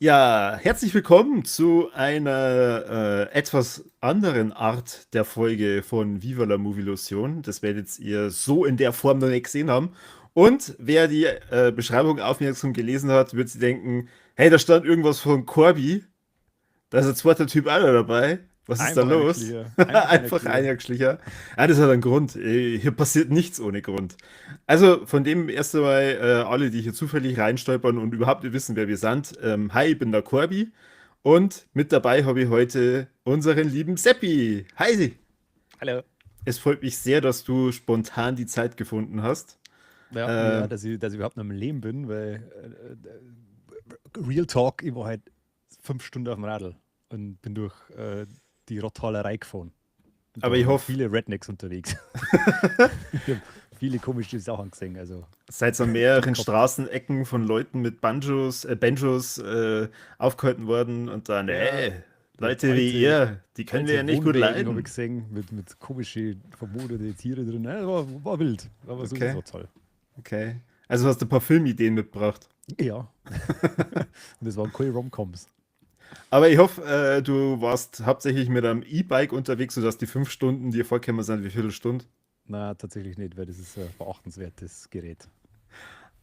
Ja, herzlich willkommen zu einer etwas anderen Art der Folge von Viva la Movilusion. Das werdet ihr so in der Form noch nicht gesehen haben. Und wer die Beschreibung aufmerksam gelesen hat, wird sich denken, hey, da stand irgendwas von Corby. Da ist ein zweiter Typ auch noch dabei. Was ist da Einfach einer los? Schlier. Einfach einer Einfach Schlier. eingeschlicher. Ja, das hat einen Grund. Hier passiert nichts ohne Grund. Also von dem erst einmal alle, die hier zufällig reinstolpern und überhaupt nicht wissen, wer wir sind. Hi, ich bin der Corby und mit dabei habe ich heute unseren lieben Seppi. Hi! Hallo. Es freut mich sehr, dass du spontan die Zeit gefunden hast. Ja, Äh, mir, dass ich überhaupt noch am Leben bin, weil Real Talk, ich war halt 5 Stunden auf dem Radl und bin durch die Rottalerei gefahren. Und da aber ich waren hoffe, viele Rednecks unterwegs. Ich hab viele komische Sachen gesehen. Also seid an Glück mehreren gehabt. Straßenecken von Leuten mit Banjos aufgehalten worden und dann, Ja, Leute wie alte, ihr, die können wir ja alte nicht gut Wohnwägen habe ich leiden. gesehen mit komischen vermoderte Tiere drin. Ja, war wild, aber sowas Okay, war toll. okay. Also hast du ein paar Filmideen mitgebracht. Ja. Und das waren keine Romcoms. Aber ich hoffe, du warst hauptsächlich mit einem E-Bike unterwegs, sodass die 5 Stunden dir vorgekommen sind wie Viertelstunde. Na, tatsächlich nicht, weil das ist ein verachtenswertes Gerät.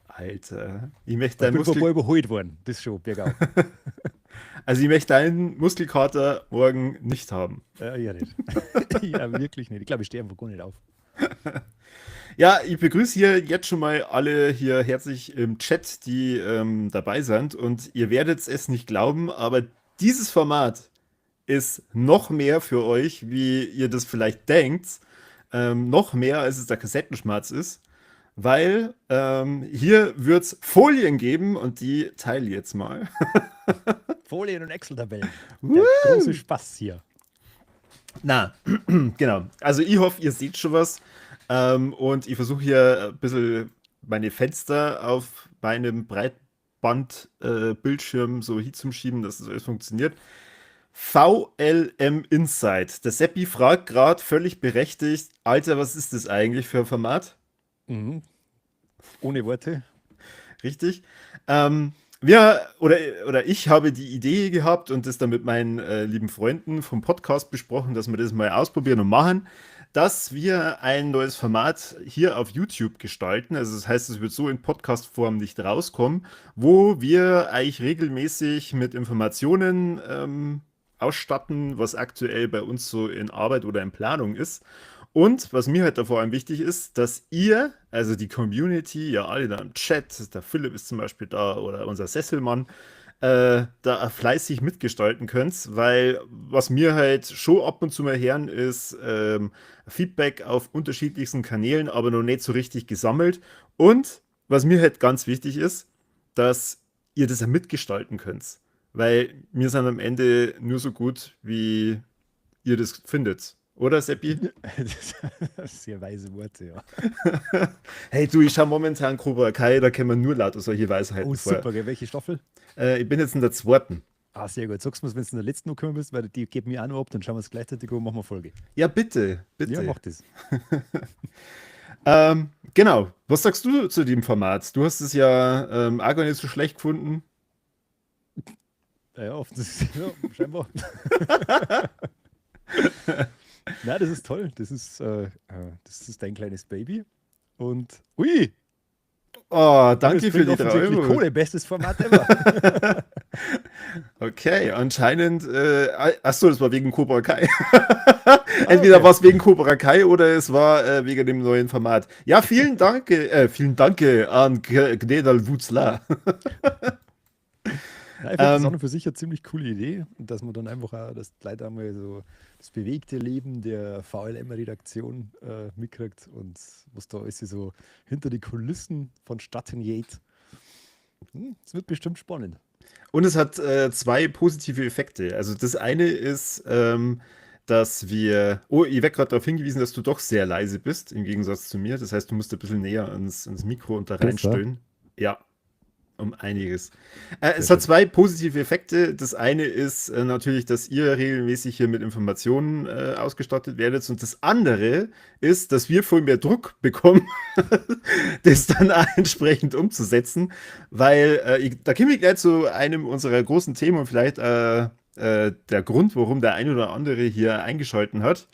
Alter, ich möchte Aber ich deinen bin von ein Muskel, paar überholt worden, das schon, bergauf. also ich möchte deinen Muskelkater morgen nicht haben. Ja, nicht. Ja, wirklich nicht. Ich glaube, ich stehe einfach gar nicht auf. Ja, ich begrüße hier jetzt schon mal alle hier herzlich im Chat, die dabei sind. Und ihr werdet es nicht glauben, aber dieses Format ist noch mehr für euch, wie ihr das vielleicht denkt. Noch mehr, als es der Kassettenschmerz ist. Weil hier wird es Folien geben und die teile ich jetzt mal. Folien und Excel-Tabellen. Der große Woo! Spaß hier. Na, genau. Also ich hoffe, ihr seht schon was. Und ich versuche hier ein bisschen meine Fenster auf meinem Breitband-Bildschirm so hinzuschieben, dass das alles funktioniert. VLM Insight. Der Seppi fragt gerade völlig berechtigt, Alter, was ist das eigentlich für ein Format? Mhm. Ohne Worte. Richtig. Wir oder ich habe die Idee gehabt und das dann mit meinen lieben Freunden vom Podcast besprochen, dass wir das mal ausprobieren und machen, dass wir ein neues Format hier auf YouTube gestalten. Also das heißt, es wird so in Podcast-Form nicht rauskommen, wo wir eigentlich regelmäßig mit Informationen ausstatten, was aktuell bei uns so in Arbeit oder in Planung ist. Und was mir halt da vor allem wichtig ist, dass ihr, also die Community, ja alle da im Chat, der Philipp ist zum Beispiel da oder unser Sesselmann, da fleißig mitgestalten könnt, weil was mir halt schon ab und zu mal hören ist Feedback auf unterschiedlichsten Kanälen, aber noch nicht so richtig gesammelt. Und was mir halt ganz wichtig ist, dass ihr das ja mitgestalten könnt, weil wir sind am Ende nur so gut, wie ihr das findet. Oder, Seppi? Sehr weise Worte, ja. Hey, du, ich schaue momentan Cobra Kai, da kann man nur lauter solche Oh, Weisheiten vor. super, gell? Welche Staffel? Ich bin jetzt in der zweiten. Ah, sehr gut. Sagst du mir, wenn du in der letzten noch kommen bist, weil die geben mir auch noch ab, dann schauen wir es gleichzeitig an und machen wir Folge. Ja, bitte, Ja, bitte. mach das. Genau. Was sagst du zu dem Format? Du hast es ja auch gar nicht so schlecht gefunden. Ja, offensichtlich, ja, scheinbar. Na, das ist toll. Das ist dein kleines Baby. Und, ui, Oh, und es danke für bringt die 3 offensichtlich Euro. Kohle. Bestes Format ever. Okay, anscheinend. Achso, das war wegen Cobra Kai. Ah, Entweder okay. war es wegen Cobra Kai oder es war wegen dem neuen Format. Ja, vielen Dank an Gnedal Wutzla. Ja, ich finde das an ähm, und für sich eine ziemlich coole Idee, dass man dann einfach auch, dass die Leute einmal so das bewegte Leben der VLM-Redaktion mitkriegt und was da alles so hinter die Kulissen vonstatten geht. Es wird bestimmt spannend. Und es hat zwei positive Effekte. Also das eine ist, dass wir. Oh, ich werde gerade darauf hingewiesen, dass du doch sehr leise bist, im Gegensatz zu mir. Das heißt, du musst ein bisschen näher ans Mikro und da Besser. reinstellen. Ja, Um einiges. Sehr Es hat schön. zwei positive Effekte. Das eine ist natürlich, dass ihr regelmäßig hier mit Informationen ausgestattet werdet. Und das andere ist, dass wir voll mehr Druck bekommen, das dann auch entsprechend umzusetzen. Weil da komme ich gleich zu einem unserer großen Themen und vielleicht der Grund, warum der ein oder andere hier eingeschalten hat,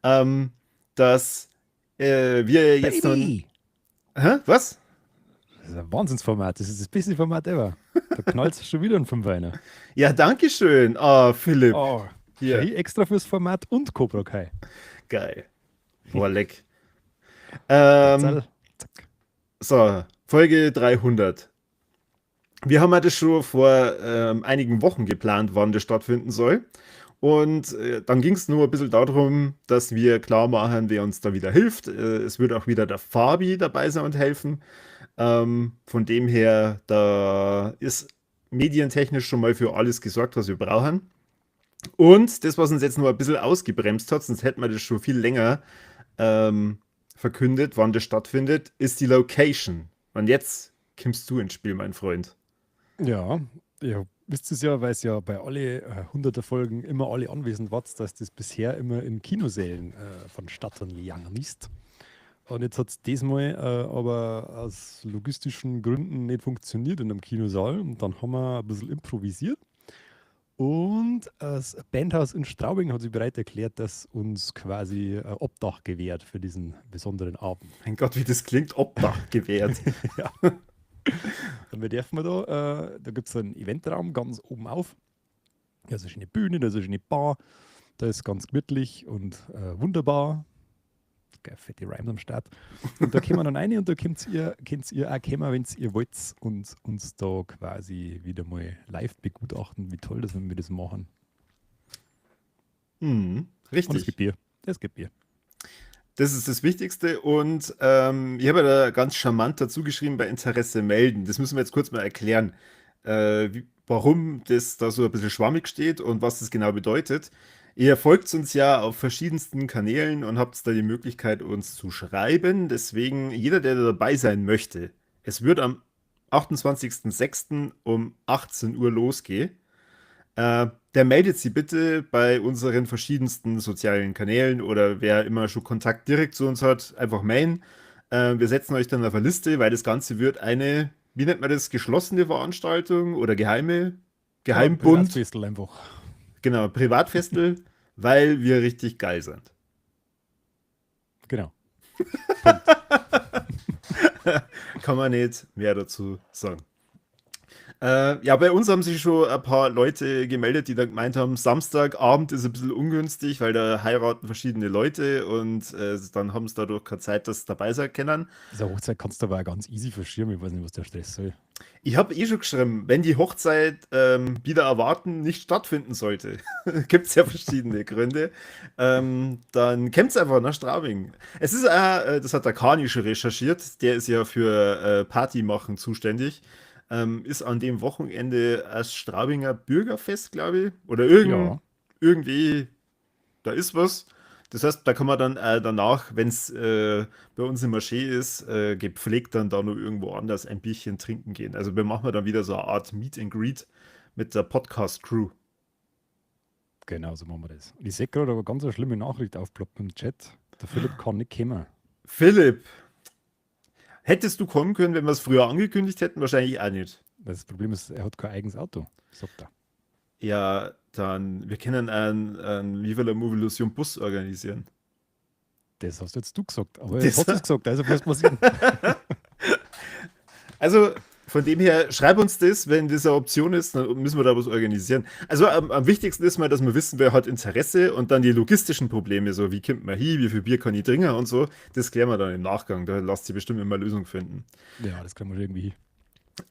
ähm, dass wir jetzt dann. Baby! Hä? Was? Das ist ein Wahnsinnsformat. Das ist das beste Format ever. Da knallt es schon wieder ein Fünfer. Ja, danke schön. Ah, Philipp. Oh, schau Hier. hier extra fürs Format und Cobra Kai. Geil. Boah, leck. Ähm, Zahl. Zack. so, Folge 300. Wir haben ja das schon vor einigen Wochen geplant, wann das stattfinden soll. Und dann ging es nur ein bisschen darum, dass wir klar machen, wer uns da wieder hilft. Es wird auch wieder der Fabi dabei sein und helfen. Von dem her, da ist medientechnisch schon mal für alles gesorgt, was wir brauchen. Und das, was uns jetzt nur ein bisschen ausgebremst hat, sonst hätten wir das schon viel länger ähm, verkündet, wann das stattfindet, ist die Location. Und jetzt kommst du ins Spiel, mein Freund. Ja, ihr wisst es ja, weil es ja bei alle 100er Folgen immer alle anwesend wart, dass das bisher immer in Kinosälen vonstatten gegangen ist. Und jetzt hat es diesmal aber aus logistischen Gründen nicht funktioniert in einem Kinosaal. Und dann haben wir ein bisschen improvisiert. Und das Bandhaus in Straubing hat sich bereit erklärt, dass uns quasi Obdach gewährt für diesen besonderen Abend. Mein Gott, wie das klingt, Obdach gewährt. Ja. Und wir dürfen da gibt es einen Eventraum ganz oben auf. Da ist eine schöne Bühne, da ist eine schöne Bar. Da ist ganz gemütlich und wunderbar. Geil, fette Rhymes am Start. Und da kommen wir dann rein und da könnt ihr auch kommen, wenn ihr wollt und uns da quasi wieder mal live begutachten, wie toll das, wenn wir das machen. Hm, Und es richtig. gibt Bier. Es gibt Bier. Das ist das Wichtigste und ich habe ja da ganz charmant dazu geschrieben, bei Interesse melden. Das müssen wir jetzt kurz mal erklären, warum das da so ein bisschen schwammig steht und was das genau bedeutet. Ihr folgt uns ja auf verschiedensten Kanälen und habt da die Möglichkeit, uns zu schreiben. Deswegen, jeder, der dabei sein möchte, es wird am 28.06. um 18 Uhr losgehen. Der meldet sie bitte bei unseren verschiedensten sozialen Kanälen oder wer immer schon Kontakt direkt zu uns hat, einfach mailen. Wir setzen euch dann auf eine Liste, weil das Ganze wird eine, wie nennt man das, geschlossene Veranstaltung oder Ja, Geheimbund, Privatfestel einfach. genau, Privatfestel, weil wir richtig geil sind. Genau. Kann man nicht mehr dazu sagen. Ja, bei uns haben sich schon ein paar Leute gemeldet, die dann gemeint haben, Samstagabend ist ein bisschen ungünstig, weil da heiraten verschiedene Leute und dann haben sie dadurch keine Zeit, dass sie dabei sein können. Diese Hochzeit kannst du aber auch ganz easy verschirmen. Ich weiß nicht, was der Stress soll. Ich habe eh schon geschrieben, wenn die Hochzeit wieder erwarten nicht stattfinden sollte, gibt es ja verschiedene Gründe, dann kommt es einfach nach Straubing. Es ist, das hat der Kani schon recherchiert, der ist ja für Party machen zuständig. Ist an dem Wochenende das Straubinger Bürgerfest, glaube ich. Oder Ja, irgendwie, da ist was. Das heißt, da kann man dann danach, wenn es bei uns im Marché ist, gepflegt dann da nur irgendwo anders ein Bierchen trinken gehen. Also wir machen dann wieder so eine Art Meet and Greet mit der Podcast-Crew. genau so machen wir das. Und ich sehe gerade aber ganz eine schlimme Nachricht aufploppen im Chat. Der Philipp kann nicht kommen. Philipp, hättest du kommen können, wenn wir es früher angekündigt hätten? Wahrscheinlich auch nicht. Das Problem ist, er hat kein eigenes Auto, sagt er. Ja, dann, wir können einen Viva la Movolution Bus organisieren. Das hast jetzt du gesagt, aber jetzt Das, hat es gesagt, also was passieren. also von dem her, schreib uns das, wenn das eine Option ist, dann müssen wir da was organisieren. Also am wichtigsten ist mal, dass wir wissen, wer hat Interesse und dann die logistischen Probleme, so wie kommt man hin, wie viel Bier kann ich trinken und so, das klären wir dann im Nachgang. Da lasst sich bestimmt immer eine Lösung finden. Ja, das kriegen wir schon irgendwie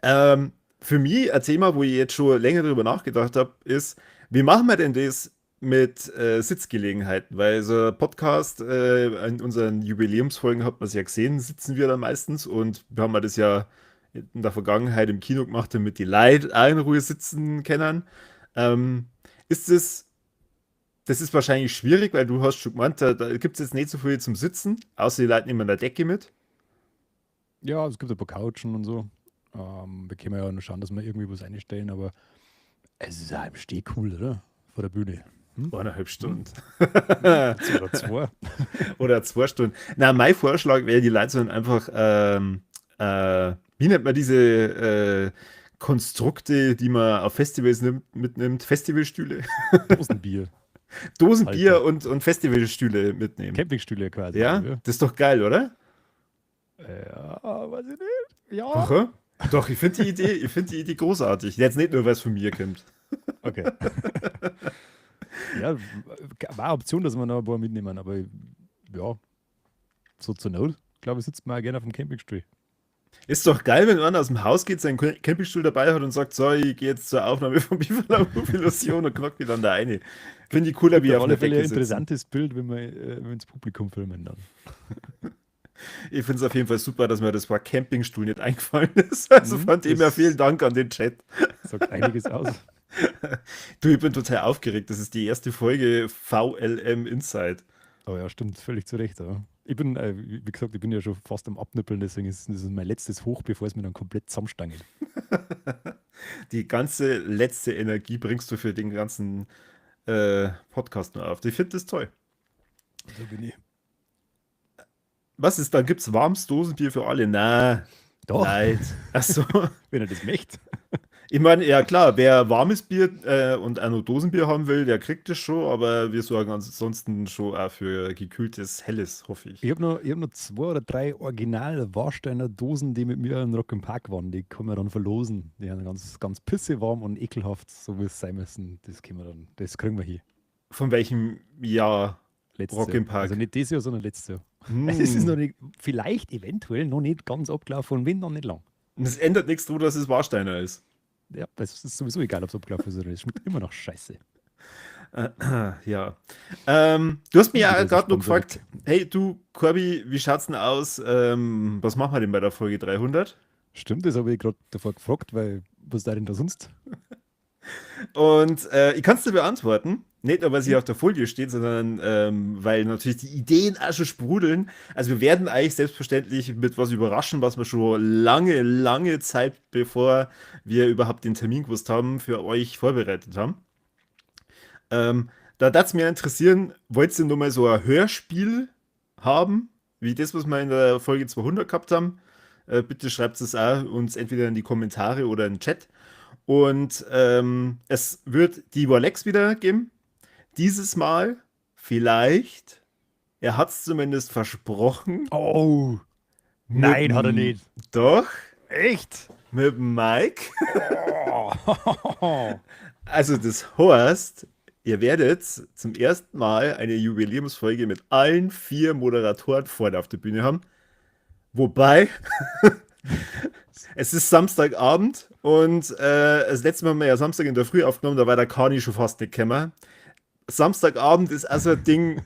hin. Für mich ein Thema, wo ich jetzt schon länger drüber nachgedacht habe, ist, wie machen wir denn das mit Sitzgelegenheiten? Weil so ein Podcast, in unseren Jubiläumsfolgen hat man es ja gesehen, sitzen wir dann meistens und wir haben ja das ja in der Vergangenheit im Kino gemacht, damit die Leute auch in Ruhe sitzen können. Ähm, ist das ist wahrscheinlich schwierig, weil du hast schon gemeint, da gibt es jetzt nicht so viel zum Sitzen, außer die Leute nehmen eine Decke mit. Ja, es gibt ein paar Couchen und so. Wir können ja noch schauen, dass wir irgendwie was einstellen, aber es ist auch im Steh cool, oder? Vor der Bühne. Hm? 1,5 Stunden. Jetzt oder zwei. Oder 2 Stunden. Na, mein Vorschlag wäre, die Leute sollen einfach, wie nennt man diese Konstrukte, die man auf Festivals mitnimmt? Festivalstühle? Dosenbier. Dosenbier Alter. und Festivalstühle mitnehmen. Campingstühle quasi. Ja, Ja, das ist doch geil, oder? ja, weiß ich nicht. Ja. Doch, doch, ich finde die Idee großartig. Jetzt nicht nur, weil es von mir kommt. Okay. Ja, war eine Option, dass wir noch ein paar mitnehmen, aber ja, so zur Not, glaube ich, sitzt man auch gerne auf dem Campingstuhl. Ist doch geil, wenn einer aus dem Haus geht, seinen Campingstuhl dabei hat und sagt, so, ich gehe jetzt zur Aufnahme von Bifala Illusion und knockt mich dann da eine. Finde ich cooler, wie Auf auf alle einer Fälle Decke ein sitzen. interessantes Bild, wenn wir ins Publikum filmen dann. Ich finde es auf jeden Fall super, dass mir das Wort Campingstuhl nicht eingefallen ist. Also von dem her vielen Dank an den Chat. Sagt einiges aus. Du, ich bin total aufgeregt. Das ist die erste Folge VLM Inside. Aber ja, stimmt, völlig zu Recht. Ja. Ich bin, wie gesagt, ich bin ja schon fast am Abnippeln, deswegen ist das mein letztes Hoch, bevor es mir dann komplett zusammenstangelt. Die ganze letzte Energie bringst du für den ganzen Podcast nur auf. Ich finde das toll. So bin ich. Was ist, dann gibt's warmes Dosenbier für alle? Na, Doch, leid. Achso. wenn er das möchte. Ich meine, ja klar, wer warmes Bier und auch noch Dosenbier haben will, der kriegt das schon, aber wir sorgen ansonsten schon auch für gekühltes Helles, hoffe ich. Ich hab noch 2 oder 3 Original-Warsteiner Dosen, die mit mir in Rock im Park waren. Die können wir dann verlosen. Die sind ganz, ganz pissewarm und ekelhaft, so wie es sein müssen. Das kriegen wir hier. Von welchem Jahr Letztes Rock Jahr. im Park? Also nicht dieses Jahr, sondern letztes Jahr. Es ist noch nicht, vielleicht eventuell noch nicht ganz abgelaufen und wenn, noch nicht lang. Das ändert nichts daran, dass es Warsteiner ist. Ja, das ist sowieso egal, ob es abgelaufen ist oder nicht. Es schmeckt immer noch scheiße. Ja. Du hast mir ja Wieder so gerade noch Sponsor gefragt, hey du, Corby, wie schaut's denn aus? Was machen wir denn bei der Folge 300? Stimmt, das habe ich gerade davor gefragt, weil was da denn da sonst? Und ich kann es dir beantworten. Nicht nur, weil sie auf der Folie steht, sondern weil natürlich die Ideen auch schon sprudeln. Also wir werden eigentlich selbstverständlich mit was überraschen, was wir schon lange, lange Zeit, bevor wir überhaupt den Termin gewusst haben, für euch vorbereitet haben. Da würde es mir interessieren, wollt ihr nur mal so ein Hörspiel haben, wie das, was wir in der Folge 200 gehabt haben? Bitte schreibt es auch uns entweder in die Kommentare oder in den Chat. Und es wird die Walex wieder geben. Dieses Mal vielleicht, er hat es zumindest versprochen. Oh, nein, hat er nicht. Doch, Echt? mit dem Mike. Oh. Also das heißt, ihr werdet zum ersten Mal eine Jubiläumsfolge mit allen 4 Moderatoren vorne auf der Bühne haben. Wobei, es ist Samstagabend und das letzte Mal haben wir ja Samstag in der Früh aufgenommen, da war der Kani schon fast nicht gekommen. Samstagabend ist also ein Ding,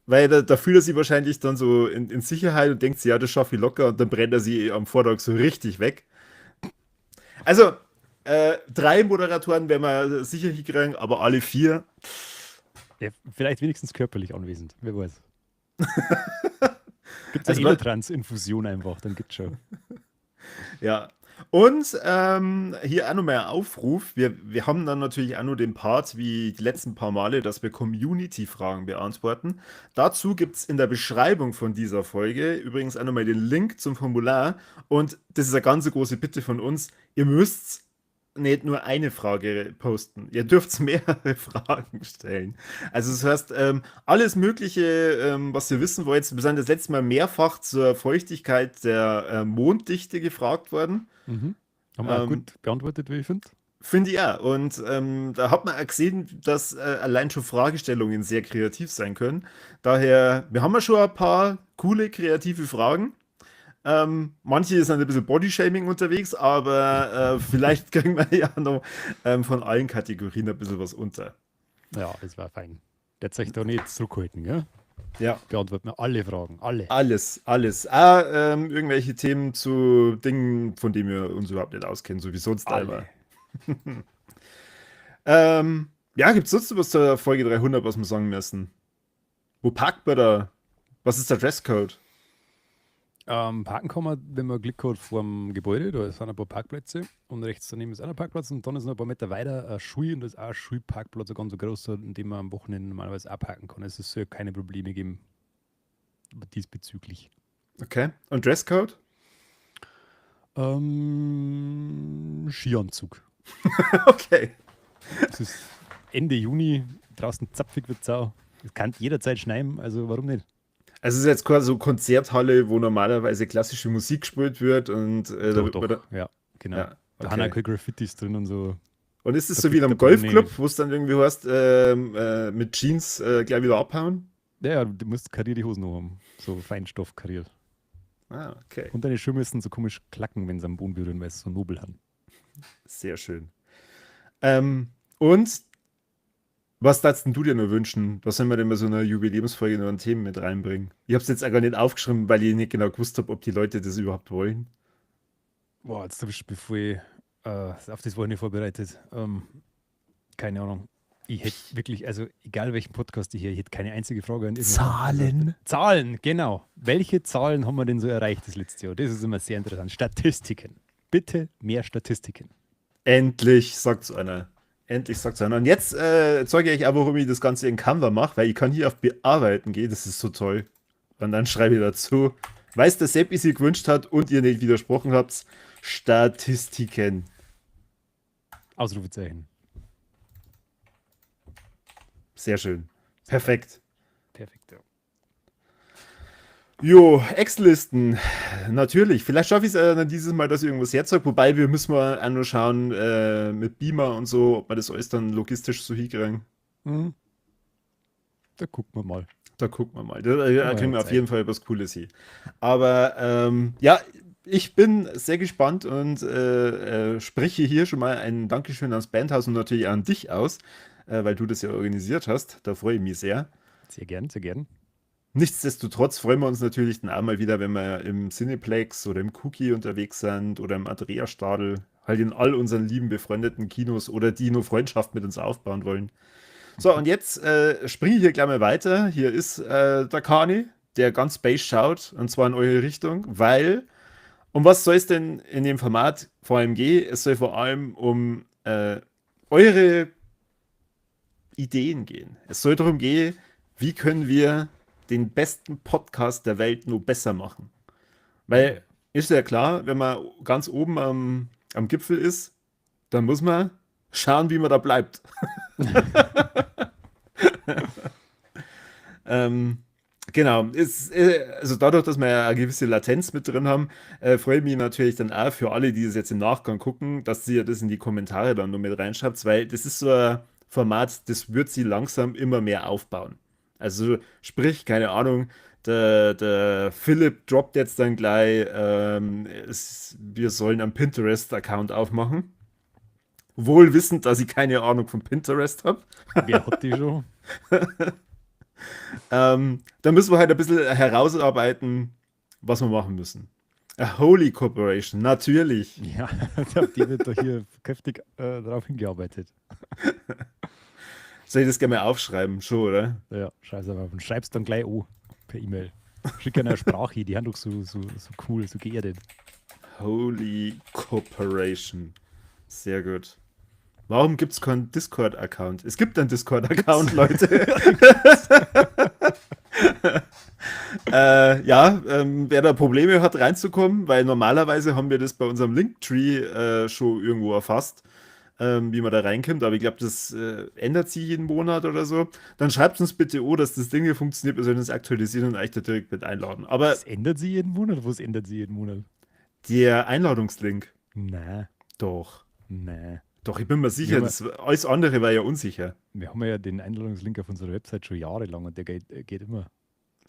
weil da fühlt er sich wahrscheinlich dann so in Sicherheit und denkt sich, ja, das schaffe ich locker und dann brennt er sie am Vortag so richtig weg. Also, 3 Moderatoren werden wir sicher hinkriegen, aber alle 4. Ja, vielleicht wenigstens körperlich anwesend, wer weiß. Gibt es Also, eine Elotrans-Infusion einfach, dann gibt's schon. Ja. Und hier auch nochmal ein Aufruf. Wir haben dann natürlich auch nur den Part, wie die letzten paar Male, dass wir Community-Fragen beantworten. Dazu gibt es in der Beschreibung von dieser Folge übrigens auch nochmal den Link zum Formular. Und das ist eine ganz große Bitte von uns. Ihr müsst nicht nur eine Frage posten. Ihr dürft mehrere Fragen stellen. Also das heißt, alles Mögliche, was ihr wissen wollt. Wir sind das letzte Mal mehrfach zur Feuchtigkeit der Monddichte gefragt worden. Mhm. Haben wir auch Ähm, gut beantwortet, wie ich finde. Finde ich auch. Und da hat man auch gesehen, dass allein schon Fragestellungen sehr kreativ sein können. Daher, wir haben ja schon ein paar coole, kreative Fragen. Manche sind ein bisschen Bodyshaming unterwegs, aber vielleicht kriegen wir ja noch von allen Kategorien ein bisschen was unter. Ja, das war fein. Der hat sich da nicht zurückhalten, gell? Ja, Beantworten wir alle Fragen, alle. alles, alles. Ah, irgendwelche Themen zu Dingen, von denen wir uns überhaupt nicht auskennen, so wie sonst Alle. einmal. Ja, gibt es sonst was zur Folge 300, was wir sagen müssen? Wo parkt man da? Was ist der Dresscode? Parken kann man, wenn man Glück hat, vor dem Gebäude, da sind ein paar Parkplätze und rechts daneben ist auch ein Parkplatz und dann ist noch ein paar Meter weiter ein Schul und da ist auch ein Schulparkplatz, ein ganz großer, in dem man am Wochenende normalerweise auch parken kann. Also es soll keine Probleme geben diesbezüglich. Okay. Und Dresscode? Skianzug. Okay. Es ist Ende Juni, draußen zapfig wird es auch. Es kann jederzeit schneien, also warum nicht? Also es ist jetzt quasi so Konzerthalle, wo normalerweise klassische Musik gespielt wird und da Doch, wird man da, doch, ja, genau. ja, Da haben auch okay. keine Graffitis drin und so. Und ist es Da, so wie in da einem brenne ich Golfclub, nicht. wo es dann irgendwie heißt, mit Jeans gleich wieder abhauen? Ja, du musst karierte Hosen noch haben. So Feinstoff kariert. Ah, okay. Und deine Schuhe müssen so komisch klacken, wenn sie am Boden berühren, weil sie so nobel haben. Sehr schön. Und was darfst denn du dir nur wünschen? Was sollen wir denn bei so einer Jubiläumsfolge noch an Themen mit reinbringen? Ich habe es jetzt auch gar nicht aufgeschrieben, weil ich nicht genau gewusst habe, ob die Leute das überhaupt wollen. Boah, jetzt habe ich, bevor ich auf das war ich nicht vorbereitet. Keine Ahnung. Ich hätte wirklich, also egal welchen Podcast ich hier, ich hätte keine einzige Frage an irgendjemanden. Zahlen? Zahlen, genau. Welche Zahlen haben wir denn so erreicht das letzte Jahr? Das ist immer sehr interessant. Statistiken. Bitte mehr Statistiken. Endlich sagt's einer. Endlich sagt's einer. Und jetzt zeige ich auch, warum ich das Ganze in Canva mache, weil ich kann hier auf Bearbeiten gehen. Das ist so toll. Und dann schreibe ich dazu, weiß der Sepp, wie sie gewünscht hat und ihr nicht widersprochen habt, Statistiken. Ausrufezeichen. Sehr schön. Perfekt. Perfekt, ja. Jo, Excel-Listen. Natürlich. Vielleicht schaffe ich es dann dieses Mal, dass ich irgendwas herzog. Wobei wir müssen mal auch nur schauen mit Beamer und so, ob wir das alles dann logistisch so hinkriegen. Mhm. Da gucken wir mal. Da gucken wir mal. Da wir kriegen wir ja auf Zeit. jeden Fall was Cooles hier. Aber ja, ich bin sehr gespannt und spreche hier schon mal ein Dankeschön ans Bandhaus und natürlich auch an dich aus, weil du das ja organisiert hast. Da freue ich mich sehr. Sehr gern, sehr gern. Nichtsdestotrotz freuen wir uns natürlich dann auch mal wieder, wenn wir im Cineplex oder im Cookie unterwegs sind oder im Andrea-Stadel, halt in all unseren lieben befreundeten Kinos oder die nur Freundschaft mit uns aufbauen wollen. So, und jetzt springe ich hier gleich mal weiter. Hier ist der Kani, der ganz Space schaut, und zwar in eure Richtung, weil, um was soll es denn in dem Format vor allem gehen? Es soll vor allem um eure Ideen gehen. Es soll darum gehen, wie können wir den besten Podcast der Welt nur besser machen. Weil, ist ja klar, wenn man ganz oben am Gipfel ist, dann muss man schauen, wie man da bleibt. ähm, genau, also dadurch, dass wir ja eine gewisse Latenz mit drin haben, freue ich mich natürlich dann auch für alle, die es jetzt im Nachgang gucken, dass ihr das in die Kommentare dann noch mit reinschreibt, weil das ist so ein Format, das wird sie langsam immer mehr aufbauen. Also sprich, keine Ahnung, der Philipp droppt jetzt dann gleich, wir sollen einen Pinterest-Account aufmachen. Wohl wissend, dass ich keine Ahnung von Pinterest habe. Wer hat die schon? Da müssen wir halt ein bisschen herausarbeiten, was wir machen müssen. A Holy Corporation, natürlich. Ja, die wird doch hier kräftig darauf hingearbeitet. Soll ich das gerne mal aufschreiben? Schon, oder? Ja, scheiße, aber und schreib's dann gleich an per E-Mail. Schick eine Sprache, die haben doch so cool, so geerdet. Holy Corporation. Sehr gut. Warum gibt es keinen Discord-Account? Es gibt einen Discord-Account, Leute. Ja, wer da Probleme hat, reinzukommen, weil normalerweise haben wir das bei unserem Linktree schon irgendwo erfasst, wie man da reinkommt, aber ich glaube, das ändert sich jeden Monat oder so. Dann schreibt uns bitte, dass das Ding hier funktioniert, wir sollen es aktualisieren und euch da direkt mit einladen. Aber Das ändert sie jeden Monat? Was ändert sie jeden Monat? der Einladungslink, Nein, doch. nein. Doch, ich bin mir sicher, alles andere war ja unsicher. Wir haben ja den Einladungslink auf unserer Website schon jahrelang und der geht immer.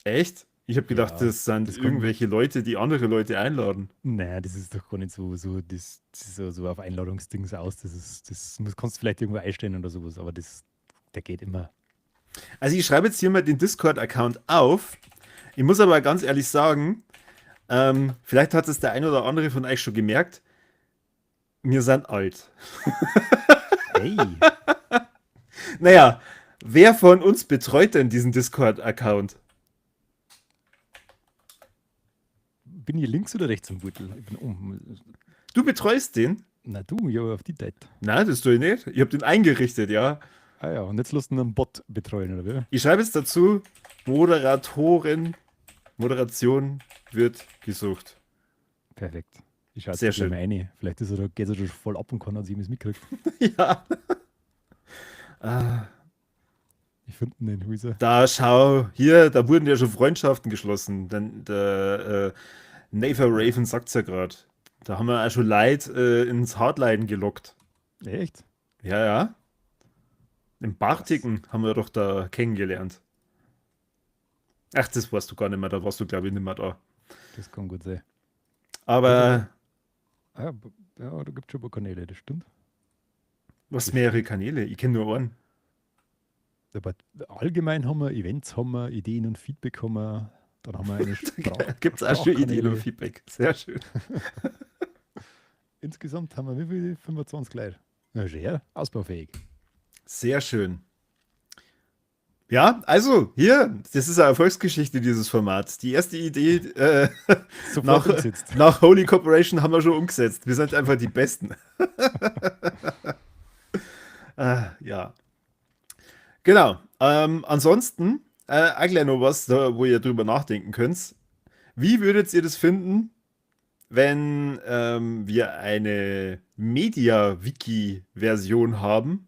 Echt? Ich habe gedacht, Ja, das sind das kann- irgendwelche Leute, die andere Leute einladen. Nein, das ist doch gar nicht das ist so auf Einladungsdings aus. Kannst du vielleicht irgendwo einstellen oder sowas, aber der geht immer. Also ich schreibe jetzt hier mal den Discord-Account auf. Ich muss aber ganz ehrlich sagen, vielleicht hat es der ein oder andere von euch schon gemerkt, wir sind alt. Hey, Naja, wer von uns betreut denn diesen Discord-Account? bin ich links oder rechts am Beutel? Ich bin Du betreust den? Na du, ja, auf die Date. Nein, das tue ich nicht. Ich habe den eingerichtet, ja. Ah ja, und jetzt lässt du einen Bot betreuen, oder wie? Ich schreibe jetzt dazu, Moderation wird gesucht. Perfekt. Ich schaue Sehr jetzt gleich schön. mal rein. Vielleicht geht er schon voll ab und kann an sich das mitkriegt. Ja. Ah, Ich finde ihn nicht, Huiser. da schau, hier, da wurden ja schon Freundschaften geschlossen. Denn der Nathan Raven sagt's ja gerade. Da haben wir auch schon Leute ins Hardline gelockt. Echt? Ja, ja. Im Krass. Bartiken haben wir doch da kennengelernt. Ach, das warst du gar nicht mehr, da warst du, glaube ich, nicht mehr da. Das kann gut sein. Ja, Aber ja, ja, da gibt es schon ein paar Kanäle, das stimmt. was Das mehrere stimmt. Kanäle? Ich kenne nur einen. Aber allgemein haben wir Events, haben wir Ideen und Feedback, haben wir, dann haben wir eine Gibt es auch schon Ideen und Sprachkanäle. Feedback. Sehr schön. Insgesamt haben wir wie viel? 25 Leute. Na, sehr ausbaufähig. Sehr schön. Ja, also hier, das ist eine Erfolgsgeschichte, dieses Format. Die erste Idee Sofort nach, umgesetzt. nach Holy Corporation haben wir schon umgesetzt. Wir sind einfach die Besten. Ja, genau. Ansonsten, gleich noch was, da, wo ihr drüber nachdenken könnt. Wie würdet ihr das finden, wenn wir eine Media-Wiki-Version haben,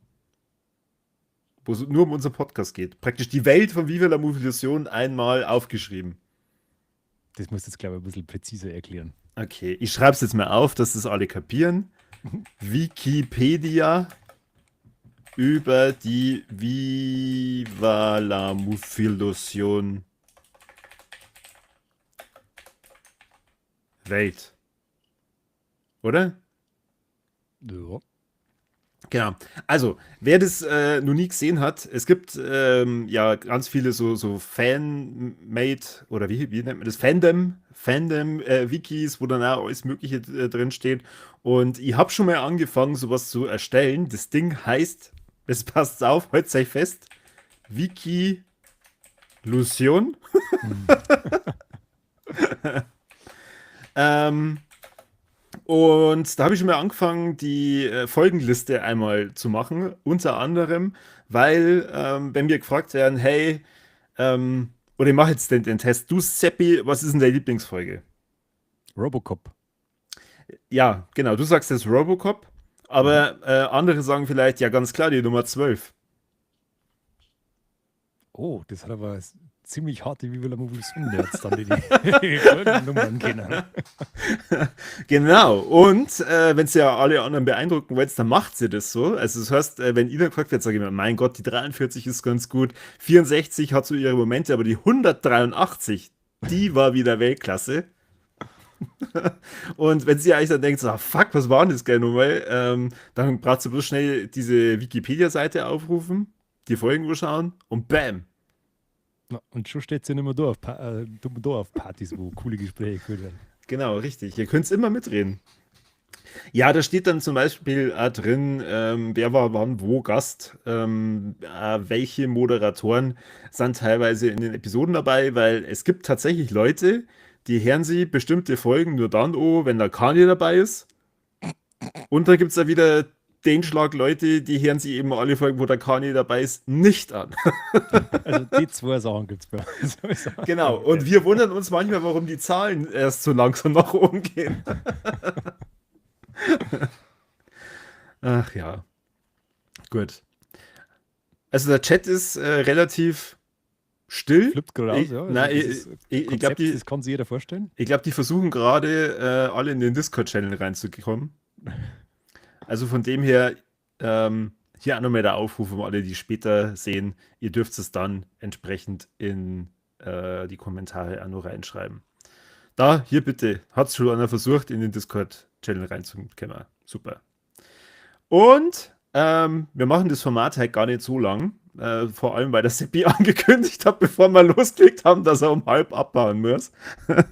wo es nur um unseren Podcast geht? Praktisch die Welt von Viva la Movilusion einmal aufgeschrieben. Das musst du jetzt, glaube ich, ein bisschen präziser erklären. Okay, ich schreibe es jetzt mal auf, dass das alle kapieren. Wikipedia über die Viva la Movilusion Welt. Oder? Ja. Genau. Also, wer das noch nie gesehen hat, es gibt ja ganz viele so Fan-Made oder wie nennt man das? Fandom-Wikis, wo dann auch alles Mögliche drin steht. Und ich habe schon mal angefangen, sowas zu erstellen. Das Ding heißt, es passt auf, haltet euch fest, Wikilusion. Hm. Ähm, Und da habe ich schon mal angefangen, die Folgenliste einmal zu machen. Unter anderem, weil, wenn wir gefragt werden, hey, oder ich mache jetzt den Test, du Seppi, was ist denn deine Lieblingsfolge? Robocop. Ja, genau, du sagst jetzt Robocop, Mhm. aber andere sagen vielleicht, ja, ganz klar, die Nummer 12. Oh, das hat aber ziemlich harte Viva la Movilusion jetzt dann die Folgennummern kennen. Genau, und wenn sie ja alle anderen beeindrucken wollt, dann macht sie das so. Also das heißt, wenn ihr dann gefragt wird, sage ich mir, mein Gott, die 43 ist ganz gut, 64 hat so ihre Momente, aber die 183, die war wieder Weltklasse. Und wenn sie eigentlich dann denkt, so, ah, fuck, was war denn das gleich nochmal, dann braucht sie bloß schnell diese Wikipedia-Seite aufrufen, die Folgen schauen und bam. Na, und schon steht sie nicht mehr da auf Partys, wo coole Gespräche geführt werden. Genau, richtig. Ihr könnt es immer mitreden. Ja, da steht dann zum Beispiel drin, wer war wann wo Gast, welche Moderatoren sind teilweise in den Episoden dabei, weil es gibt tatsächlich Leute, die hören sie bestimmte Folgen nur dann, oh, wenn der Kanye dabei ist. Und dann gibt es da wieder den Schlag Leute, die hören sie eben alle Folgen, wo der Kanye dabei ist, nicht an. Also die zwei Sachen gibt es bei uns. Hab ich sagen. Genau. Und Okay. wir wundern uns manchmal, warum die Zahlen erst so langsam nach oben gehen. Ach ja, gut. Also der Chat ist relativ still. Flippt gerade aus, ja. Also dieses Ich glaube, Konzept, das kann sich jeder vorstellen. die versuchen gerade alle in den Discord-Channel reinzukommen. Also von dem her, hier auch nochmal der Aufruf, um alle, die später sehen, ihr dürft es dann entsprechend in die Kommentare auch noch reinschreiben. Da, hier bitte, hat es schon einer versucht, in den Discord-Channel reinzukommen. Super. Und wir machen das Format halt gar nicht so lang. Vor allem, weil der Seppi angekündigt hat, bevor wir losgelegt haben, dass er um halb abbauen muss. Da haben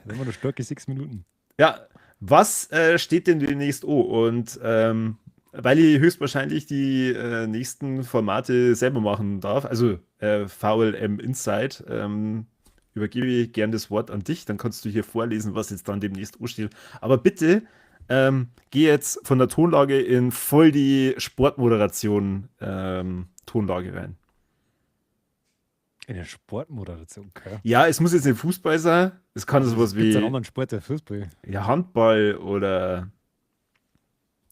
wir noch starke 6 Minuten. Ja, was steht denn demnächst? Oh, und weil ich höchstwahrscheinlich die nächsten Formate selber machen darf, also VLM Insight, übergebe ich gern das Wort an dich. Dann kannst du hier vorlesen, was jetzt dann demnächst ansteht. Aber bitte geh jetzt von der Tonlage in voll die Sportmoderation Tonlage rein. In der Sportmoderation, okay. Ja, es muss jetzt nicht Fußball sein. Es kann sowas Gibt es einen wie anderen Sport, der Fußball? ja, Handball oder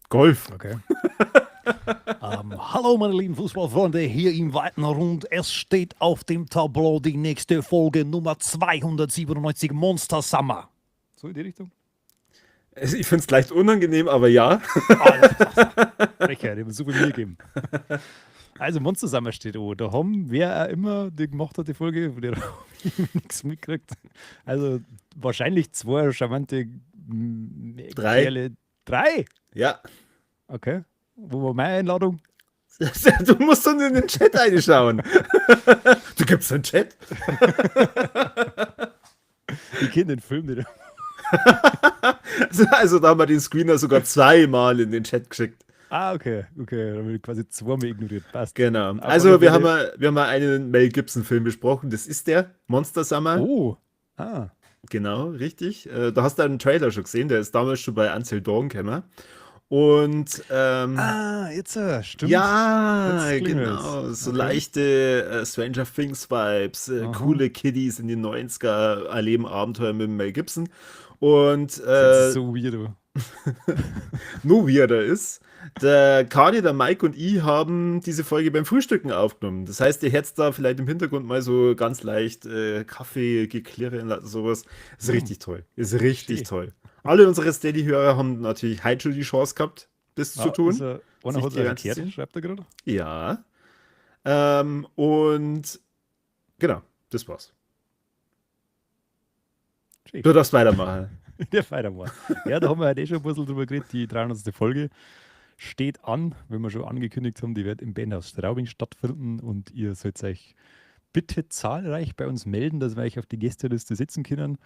Golf. Okay. Hallo meine lieben Fußballfreunde, hier im weiten Rund. Es steht auf dem Tableau die nächste Folge Nummer 297 Monster Summer. So in die Richtung? Also, ich finde es leicht unangenehm, aber ja. Frechheit, ich muss so viel Mühe geben. Also Monster Summer steht an. Da haben wer auch immer die gemacht hat, die Folge, von der habe ich nichts mitgekriegt. Also wahrscheinlich zwei charmante Drei. Kerle. Drei? Ja. Okay. Wo war meine Einladung? Du musst dann in den Chat reinschauen. Du gibst einen Chat? Ich kenne den Film nicht. Also da haben wir den Screener sogar zweimal in den Chat geschickt. Ah, okay. Okay, dann bin ich quasi zweimal ignoriert. Passt. Genau. Auf Also alle wir Fälle- haben mal einen Mel Gibson-Film besprochen. Das ist der Monster Summer. Oh. Ah. Genau, richtig. Da hast du einen Trailer schon gesehen. Der ist damals schon bei Until Dawn gekommen. Und Jetzt stimmt. ja, Jetzt klingelt's. genau. So Okay. leichte Stranger Things Vibes, Aha. coole Kiddies in den 90er erleben Abenteuer mit Mel Gibson. Und Das ist so weird. Du. nur wie er da ist. Der Kani, der Mike und ich haben diese Folge beim Frühstücken aufgenommen. Das heißt, ihr hättet da vielleicht im Hintergrund mal so ganz leicht Kaffee geklirren lassen, sowas. Ist richtig toll. Ist richtig Schön. toll. Alle unsere Steady-Hörer haben natürlich heute schon die Chance gehabt, das zu tun. Einer Sich hat die es reinzuziehen. erklärt, schreibt er gerade. Ja. Und genau, das war's. Schön. Du darfst weitermachen. Der weitermachen. Ja, da haben wir heute schon ein bisschen drüber geredet. Die 300. Folge steht an, wenn wir schon angekündigt haben, die wird im Bandhaus Straubing stattfinden und ihr sollt euch bitte zahlreich bei uns melden, dass wir euch auf die Gästeliste setzen können.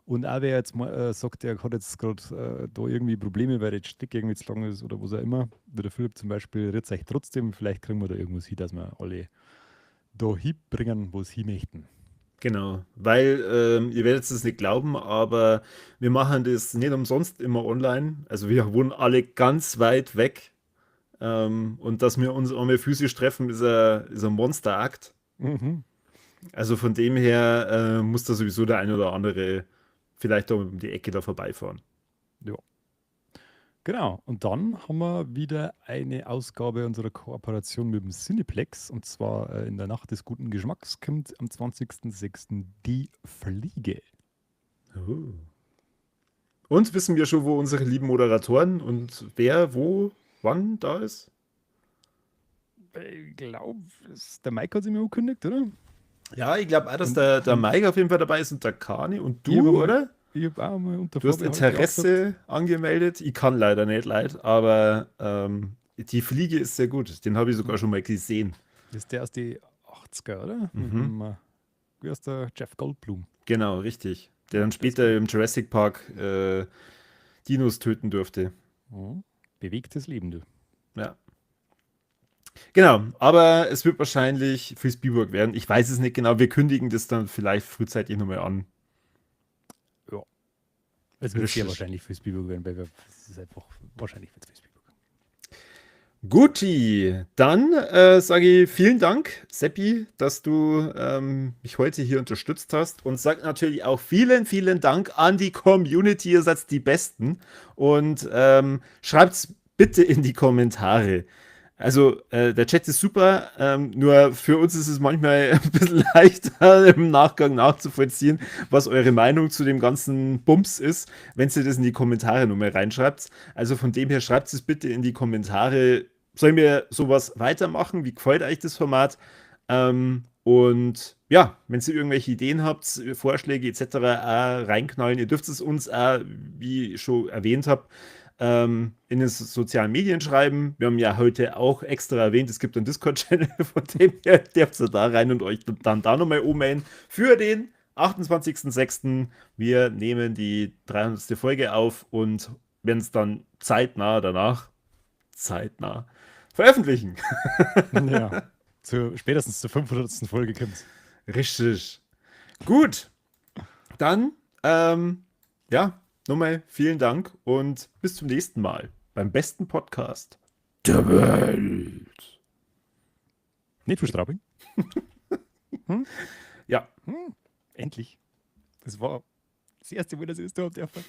Und auch wer jetzt mal sagt, er hat jetzt gerade da irgendwie Probleme, weil der Stick irgendwie zu lang ist oder was auch immer, wie der Philipp zum Beispiel, rührt euch trotzdem, vielleicht kriegen wir da irgendwas hin, dass wir alle da hinbringen, wo sie möchten. Genau, weil ihr werdet es nicht glauben, aber wir machen das nicht umsonst immer online. Also wir wohnen alle ganz weit weg. Und dass wir uns einmal physisch treffen, ist ein Monsterakt. Mhm. Also von dem her muss da sowieso der eine oder andere vielleicht da um die Ecke da vorbeifahren. Ja. Genau, und dann haben wir wieder eine Ausgabe unserer Kooperation mit dem Cineplex und zwar in der Nacht des guten Geschmacks kommt am 20.06. die Fliege. Oh. Und wissen wir schon, wo unsere lieben Moderatoren und wer, wo, wann da ist? Ich glaube, der Mike hat sich mir angekündigt, oder? Ja, ich glaube auch, dass Und- der Mike auf jeden Fall dabei ist und der Kani und Ich hab du, mal- oder? Ich habe auch mal unter Du hast Vorbehalt geachtet. Interesse angemeldet. Ich kann leider nicht, leid, aber die Fliege ist sehr gut. Den habe ich sogar schon mal gesehen. Das ist der aus den 80er, oder? Mhm. Mit dem, wie heißt der? Jeff Goldblum. Genau, richtig. Der dann später im Jurassic Park Dinos töten durfte. Mhm. Bewegtes Leben, du. Ja. Genau, aber es wird wahrscheinlich für Spielberg werden. Ich weiß es nicht genau. Wir kündigen das dann vielleicht frühzeitig nochmal an. Es wird sehr Richtig. wahrscheinlich für Spielberg werden, weil es ist einfach wahrscheinlich für Spielberg. Guti, dann sage ich vielen Dank, Seppi, dass du mich heute hier unterstützt hast und sag natürlich auch vielen, vielen Dank an die Community, ihr seid die Besten und schreibt's bitte in die Kommentare. Also der Chat ist super, nur für uns ist es manchmal ein bisschen leichter im Nachgang nachzuvollziehen, was eure Meinung zu dem ganzen Bums ist, wenn ihr das in die Kommentare nochmal reinschreibt. Also von dem her schreibt es bitte in die Kommentare. Sollen wir sowas weitermachen? Wie gefällt euch das Format? Und ja, wenn ihr irgendwelche Ideen habt, Vorschläge etc. reinknallen, ihr dürft es uns, wie ich schon erwähnt habe, in den sozialen Medien schreiben. Wir haben ja heute auch extra erwähnt, es gibt einen Discord-Channel, von dem her dürft ihr da rein und euch dann da nochmal ummelden für den 28.06. Wir nehmen die 300. Folge auf und werden es dann zeitnah veröffentlichen. Ja. Spätestens zur 500. Folge kommt. Richtig. Gut, Dann, ja, nochmal vielen Dank und bis zum nächsten Mal beim besten Podcast der Welt. Nicht für Straubing. Hm? Ja, Endlich. Das war das erste Mal, dass ich das tun dürfen.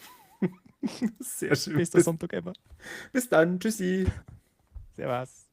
sehr schön. Bester Sonntag ever. Bis dann. Tschüssi. Servus.